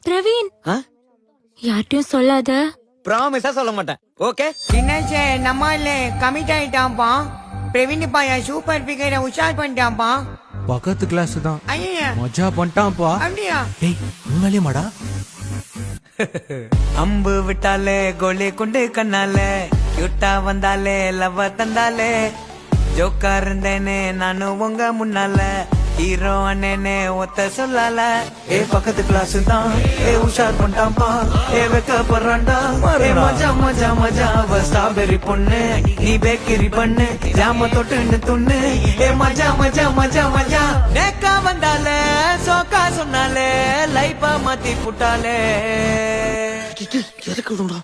பிரவீன் யார்ட்டையும் சொல்லாத. ப்ராமிஸா சொல்ல மாட்டேன். ஓகே தினேஷே நம்மளே கமிட் ஆயிட்டான்ப்பா. பிரவீன் பாயா சூப்பர் பிகரை உஷார் பண்ணிட்டான்ப்பா. பக்கத்து கிளாஸ் தான். ஐயா மஜா பண்ணிட்டான்ப்பா. அப்படியா? டேய் உண்மையிலே மாடா. அம்பு விட்டாலே கோலி குண்டு கண்ணாலே கியூட்டா வந்தாலே லவ் தந்தாலே ஜோக்கா இருந்தேனே நானும் உங்க முன்னால ஹீரோ அண்ணனே ஒத்த சொல்லால. ஏ பக்கத்து கிளாஸ் தான் ஏ உஷார் பண்ணிட்டான்பா ஏ வெக்க போறான்டா ஏ மஜா மஜா மஜா அவ ஸ்ட்ராபெரி பொண்ணு நீ பேக்கரி பண்ணு ஜாம தொட்டுன்னு துண்ணு ஏ மஜா மஜா மஜா மஜா நேக்கா வந்தாலே சோக்கா சொன்னாலே லைஃபா மாத்தி புட்டாலே. எதுக்கு விடுடா?